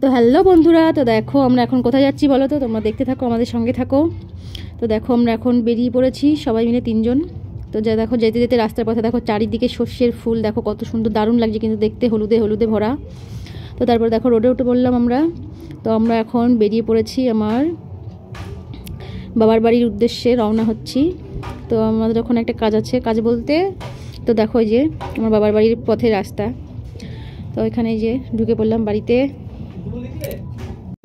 তো হ্যালো বন্ধুরা, তো দেখো আমরা এখন কোথায় যাচ্ছি বলো তো, তোমরা দেখতে থাকো, আমাদের সঙ্গে থাকো। তো দেখো আমরা এখন বেরিয়ে পড়েছি সবাই মিলে 3 জন। তো যা দেখো যেতে যেতে রাস্তার পথে দেখো চারিদিকে সর্ষের ফুল, দেখো কত সুন্দর দারুণ লাগছে কিন্তু দেখতে, হলুদে হলুদে ভরা। তো তারপর দেখো রোডে উঠে পড়লাম আমরা। তো আমরা এখন বেরিয়ে পড়েছি আমার বাবার বাড়ির উদ্দেশ্যে রওনা হচ্ছি। তো আমাদের ওখানে একটা কাজ আছে, কাজ বলতে তো দেখো এই যে আমার বাবার বাড়ির পথে রাস্তা। তো এখানে যে ঢুকে পড়লাম বাড়িতে।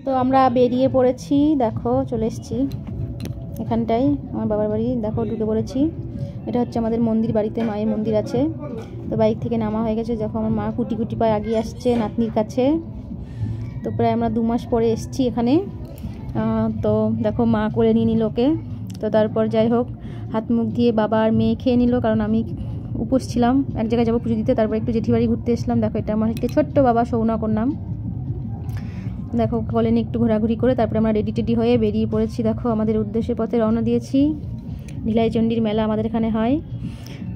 তো আমরা বেরিয়ে পড়েছি, দেখো চলে এসেছি এখানটাই আমার বাবার বাড়ি, দেখো ঢুকে পড়েছি। এটা হচ্ছে আমাদের মন্দির, বাড়িতে মায়ের মন্দির আছে। তো বাইক থেকে নামা হয়ে গেছে, দেখো আমার মা কুটি কুটি পায়ে আগিয়ে আসছে নাতনির কাছে। তো প্রায় আমরা 2 মাস পরে এসেছি এখানে। তো দেখো মা করে নিয়ে নিল ওকে। তো তারপর যাই হোক হাত মুখ দিয়ে বাবা আর মেয়ে খেয়ে নিল, কারণ আমি উপোস ছিলাম, এক জায়গায় যাবো পুজো দিতে। তারপর একটু জেঠি বাড়ি ঘুরতে এসলাম। দেখো এটা আমার একটা ছোট্ট বাবা, সৌনকর নাম। দেখো কলে নিয়ে একটু ঘোরাঘুরি করে তারপরে আমরা রেডি টেডি হয়ে বেরিয়ে পড়েছি। দেখো আমাদের উদ্দেশ্যে পথে রওনা দিয়েছি। ঢিলাই চণ্ডীর মেলা আমাদের এখানে হয়।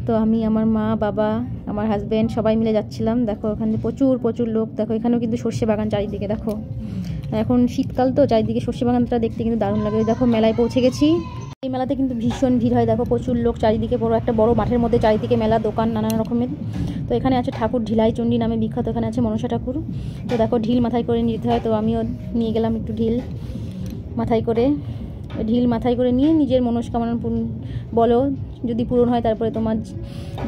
তো আমি, আমার মা, বাবা, আমার হাজব্যান্ড সবাই মিলে যাচ্ছিলাম। দেখো ওখানে প্রচুর প্রচুর লোক। দেখো এখানেও কিন্তু সর্ষে বাগান চারিদিকে। দেখো এখন শীতকাল তো চারিদিকে সর্ষে বাগানটা দেখতে কিন্তু দারুণ লাগে। দেখো মেলায় পৌঁছে গেছি। এই মেলাতে কিন্তু ভীষণ ভিড় হয়, দেখো প্রচুর লোক চারিদিকে, বড় একটা বড় মাঠের মধ্যে চারিদিকে মেলা, দোকান নানান রকমের। তো এখানে আছে ঠাকুর ঢিলাই চণ্ডী নামে বিখ্যাত, এখানে আছে মনসা ঠাকুর। তো দেখো ঢিল মাথায় করে নিতে হয়, তো আমিও নিয়ে গেলাম একটু ঢিল মাথায় করে। ঢিল মাথায় করে নিয়ে নিজের মনস্কামনা বলো, যদি পূরণ হয় তারপরে তোমার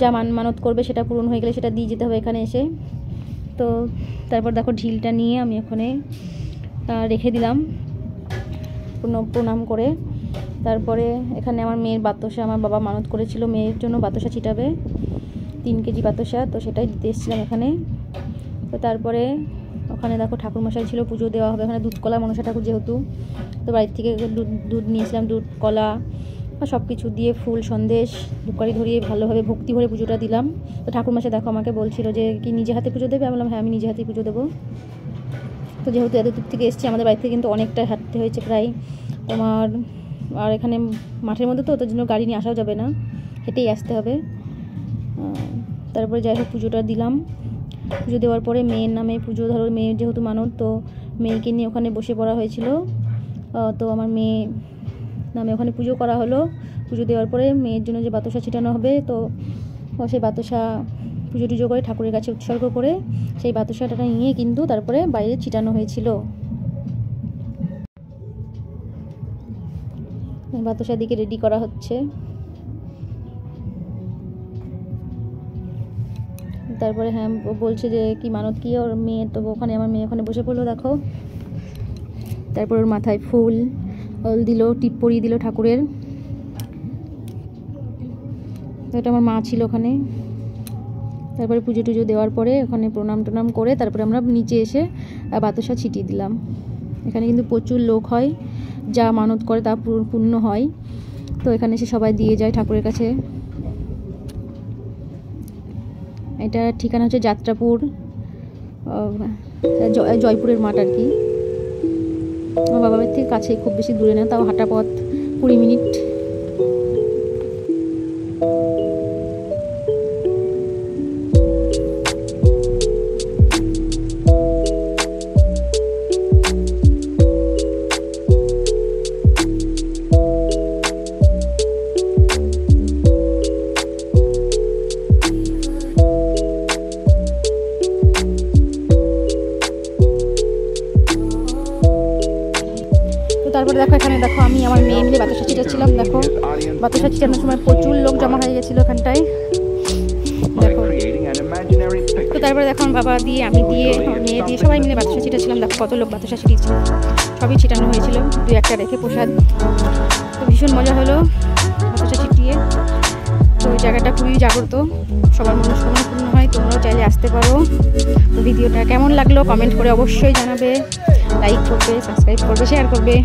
যা মানত করবে সেটা পূরণ হয়ে গেলে সেটা দিয়ে যেতে হবে এখানে এসে। তো তারপর দেখো ঢিলটা নিয়ে আমি ওখানে রেখে দিলাম প্রণাম করে। তারপরে এখানে আমার মেয়ের বাতাসা, আমার বাবা মানত করেছিল মেয়ের জন্য বাতাসা ছিটাবে, 3 কেজি বাতাসা, তো সেটাই দিতে এসেছিলাম এখানে। তো তারপরে ওখানে দেখো ঠাকুরমশাই ছিল, পুজো দেওয়া হবে এখানে, দুধ কলা, মনসা ঠাকুর যেহেতু। তো বাড়ির থেকে দুধ নিয়েছিলাম, দুধ কলা সব কিছু দিয়ে ফুল সন্দেশ ধূপকাঠি ধরিয়ে ভালোভাবে ভক্তি ভরে পুজোটা দিলাম। তো ঠাকুরমশাই দেখো আমাকে বলছিল যে কি নিজে হাতে পুজো দেবে, আমি বললাম হ্যাঁ আমি নিজে হাতে পুজো দেবো। তো যেহেতু এত দূর থেকে এসেছি, আমাদের বাড়ি থেকে কিন্তু অনেকটা হাঁটতে হয়েছে প্রায় তোমার, আর এখানে মাঠের মধ্যে তো ওটার জন্য গাড়ি নিয়ে আসাও যাবে না, হেঁটেই আসতে হবে। তারপরে যাই হোক পুজোটা দিলাম। পুজো দেওয়ার পরে মেয়ের নামে পুজো, ধরো মেয়ের যেহেতু মানত, তো মেয়েকে নিয়ে ওখানে বসে পড়া হয়েছিল। তো আমার মেয়ে নামে ওখানে পুজো করা হলো। পুজো দেওয়ার পরে মেয়ের জন্য যে বাতাসা ছিটানো হবে, তো সেই বাতাসা পুজো টুজো করে ঠাকুরের কাছে উৎসর্গ করে সেই বাতাসাটা নিয়ে কিন্তু তারপরে বাইরে ছিটানো হয়েছিল। বাতাসার দিকে রেডি করা হচ্ছে। তারপরে হ্যাঁ বলছে যে কি মানত কি ওর মেয়ে, তো ওখানে আমার মেয়ে ওখানে বসে পড়লো দেখো। তারপর ওর মাথায় ফুল দিল, টিপ পরিয়ে দিল ঠাকুরের। তো এটা আমার মা ছিল ওখানে। তারপরে পুজো টুজো দেওয়ার পরে ওখানে প্রণাম টনাম করে তারপরে আমরা নিচে এসে বাতাসা ছিটিয়ে দিলাম। এখানে কিন্তু প্রচুর লোক হয়, যা মানত করে তা পূর্ণ হয়। তো এখানে এসে সবাই দিয়ে যায় ঠাকুরের কাছে। এটা ঠিকানা হচ্ছে যাত্রাপুর, জয়পুরের মাঠ আর কি। আমার বাবার বাড়ির থেকে কাছে, খুব বেশি দূরে না, তাও হাঁটা পথ 20 মিনিট। তারপরে দেখো এখানে দেখো আমি আমার মেয়ে মিলে বাতাসা ছিটাচ্ছিলাম। দেখো বাতাসা ছিটানোর সময় প্রচুর লোক জমা হয়ে গেছিলো এখানটায়, দেখো। তো তারপরে দেখো বাবা দিয়ে, আমি দিয়ে, মেয়ে দিয়ে সবাই মিলে বাতাসা ছিটাচ্ছিলাম। দেখো কত লোক বাতাসা ছিটিয়েছিল, সবই ছিটানো হয়েছিল, 2-1টা রেখে প্রসাদ। তো ভীষণ মজা হলো বাতাসা ছিটিয়ে। তো ওই জায়গাটা খুবই জাগ্রত, সবার মনস্কামনা পূর্ণ হয়। তোমরাও চাইলে আসতে পারো। তো ভিডিওটা কেমন লাগলো কমেন্ট করে অবশ্যই জানাবে, লাইক করবে, সাবস্ক্রাইব করবে, শেয়ার করবে।